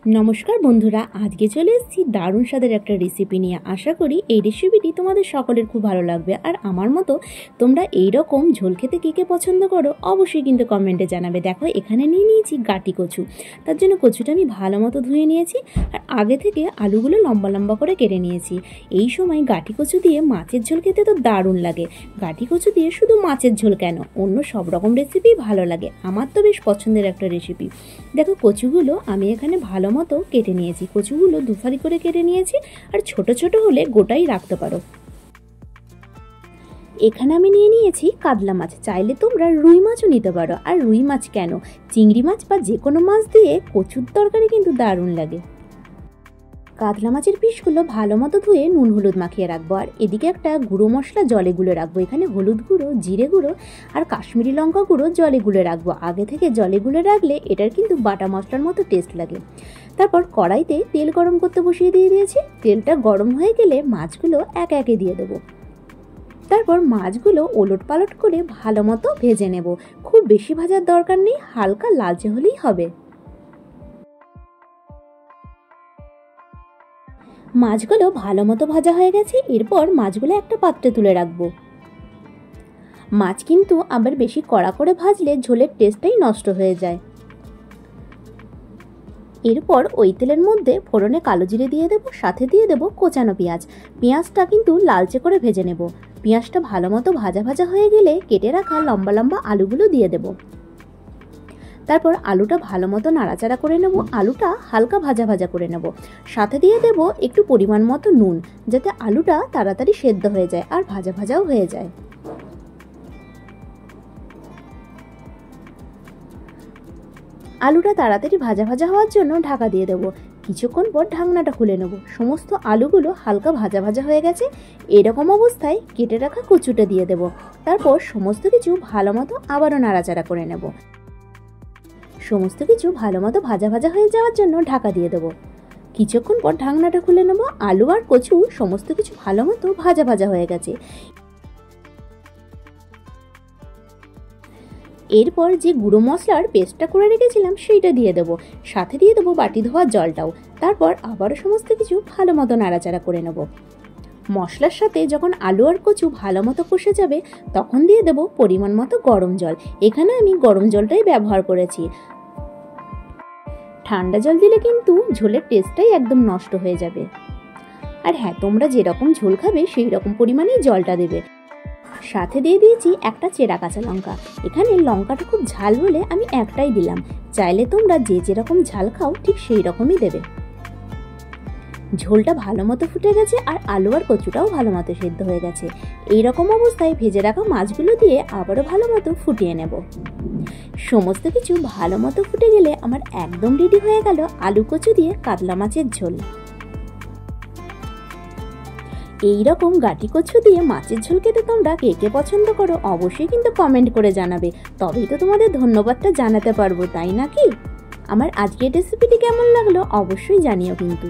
নমস্কার বন্ধুরা, আজকে চলে এসেছি দারুণ স্বাদের একটা রেসিপি নিয়ে। আশা করি এই রেসিপিটি তোমাদের সকলের খুব ভালো লাগবে। আর আমার মতো তোমরা এই রকম ঝোল খেতে কে কে পছন্দ করো অবশ্যই কিন্তু কমেন্টে জানাবে। দেখো এখানে নিয়ে নিয়েছি গাটি কচু। তার জন্য কচুটা আমি ভালো মতো ধুয়ে নিয়েছি আর আগে থেকে আলুগুলো লম্বা লম্বা করে কেটে নিয়েছি। এই সময় গাটি কচু দিয়ে মাছের ঝোল খেতে তো দারুণ লাগে। গাটি কচু দিয়ে শুধু মাছের ঝোল কেন, অন্য সব রকম রেসিপি ভালো লাগে। আমার তো বেশ পছন্দের একটা রেসিপি। দেখো কচুগুলো আমি এখানে ভালো মতো কেটে নিয়েছি। কচুগুলো দুফালি করে কেটে নিয়েছি আর ছোট ছোট হলে গোটাই রাখতে পারো। এখানে আমি নিয়ে নিয়েছি কাতলা মাছ, চাইলে তোমরা রুই মাছও নিতে পারো। আর রুই মাছ কেন, চিংড়ি মাছ বা যে কোনো মাছ দিয়ে কচুর তরকারি কিন্তু দারুণ লাগে। কাতলা মাছের পিসগুলো ভালো মতো ধুয়ে নুন হলুদ মাখিয়ে রাখবো। আর এদিকে একটা গুঁড়ো মশলা জলে গুলে রাখবো। এখানে হলুদ গুঁড়ো, জিরে গুঁড়ো আর কাশ্মীরি লঙ্কা গুঁড়ো জলে গুলে রাখবো। আগে থেকে জলে গুলে রাখলে এটার কিন্তু বাটা মশলার মতো টেস্ট লাগে। তারপর কড়াইতে তেল গরম করতে বসিয়ে দিয়েছি। তেলটা গরম হয়ে গেলে মাছগুলো একে একে দিয়ে দেবো। তারপর মাছগুলো ওলট পালট করে ভালো মতো ভেজে নেব। খুব বেশি ভাজার দরকার নেই, হালকা লালচে হলেই হবে। মাছগুলো ভালো মতো ভাজা হয়ে গেছে। এরপর মাছগুলো একটা পাত্রে তুলে রাখবো। মাছ কিন্তু আবার বেশি কড়া করে ভাজলে ঝোলের টেস্টটাই নষ্ট হয়ে যায়। এরপর ওই তেলের মধ্যে ফোড়নে কালো জিরে দিয়ে দেবো, সাথে দিয়ে দেবো কোচানো পেঁয়াজ। পেঁয়াজটা কিন্তু লালচে করে ভেজে নেব। পেঁয়াজটা ভালো মতো ভাজা ভাজা হয়ে গেলে কেটে রাখা লম্বা লম্বা আলুগুলো দিয়ে দেবো। তারপর আলুটা ভালো মতো নাড়াচাড়া করে নেব। আলুটা হালকা ভাজা ভাজা করে নেব। সাথে দিয়ে দেব একটু পরিমাণ মতো নুন, যাতে আলুটা তাড়াতাড়ি সেদ্ধ হয়ে যায় আর ভাজা ভাজাও হয়ে যায়। আলুটা তাড়াতাড়ি ভাজা ভাজা হওয়ার জন্য ঢাকা দিয়ে দেব। কিছুক্ষণ পর ঢাকনাটা খুলে নেব। সমস্ত আলুগুলো হালকা ভাজা ভাজা হয়ে গেছে। এরকম অবস্থায় কেটে রাখা কচুটা দিয়ে দেব। তারপর সমস্ত কিছু ভালো মতো আবারও নাড়াচাড়া করে নেব। সমস্ত কিছু ভালো মতো ভাজা ভাজা হয়ে যাওয়ার জন্য ঢাকা দিয়ে দেবো। কিছুক্ষণ পর ঢাকনাটা খুলে নেব। আলু আর কচু সমস্ত কিছু ভালো মতো ভাজা ভাজা হয়ে গেছে। এরপর যে গুঁড়ো মশলার পেস্টটা করে রেখেছিলাম সেইটা দিয়ে দেবো। সাথে দিয়ে দেবো বাটি ধোয়ার জলটাও। তারপর আবারও সমস্ত কিছু ভালো মতো নাড়াচাড়া করে নেব। মশলার সাথে যখন আলু আর কচু ভালো মতো কষে যাবে তখন দিয়ে দেবো পরিমাণ মতো গরম জল। এখানে আমি গরম জলটাই ব্যবহার করেছি। ঠান্ডা জল দিলে কিন্তু ঝোলের টেস্টটাই একদম নষ্ট হয়ে যাবে। আর হ্যাঁ, তোমরা যেরকম ঝোল খাবে সেই রকম পরিমাণেই জলটা দেবে। সাথে দিয়ে দিয়েছি একটা চেরা কাঁচা লঙ্কা। এখানে লঙ্কাটা খুব ঝাল বলে আমি একটাই দিলাম। চাইলে তোমরা যে যেরকম ঝাল খাও ঠিক সেই রকমই দেবে। ঝোলটা ভালো মতো ফুটে গেছে আর আলু আর কচুটাও ভালো মতো সেদ্ধ হয়ে গেছে। এই রকম অবস্থায় ভেজে রাখা মাছগুলো দিয়ে আবারও ভালো মতো ফুটিয়ে নেব। সমস্ত কিছু ভালো মতো ফুটে গেলে আমার একদম রেডি হয়ে গেল আলু কচু দিয়ে কাতলা মাছের ঝোল। এই রকম গাটি কচু দিয়ে মাছের ঝোল খেতে তোমরা কে কে পছন্দ করো অবশ্যই কিন্তু কমেন্ট করে জানাবে। তবেই তো তোমাদের ধন্যবাদটা জানাতে পারবো, তাই নাকি? আমার আজকের রেসিপিটি কেমন লাগলো অবশ্যই জানিও কিন্তু।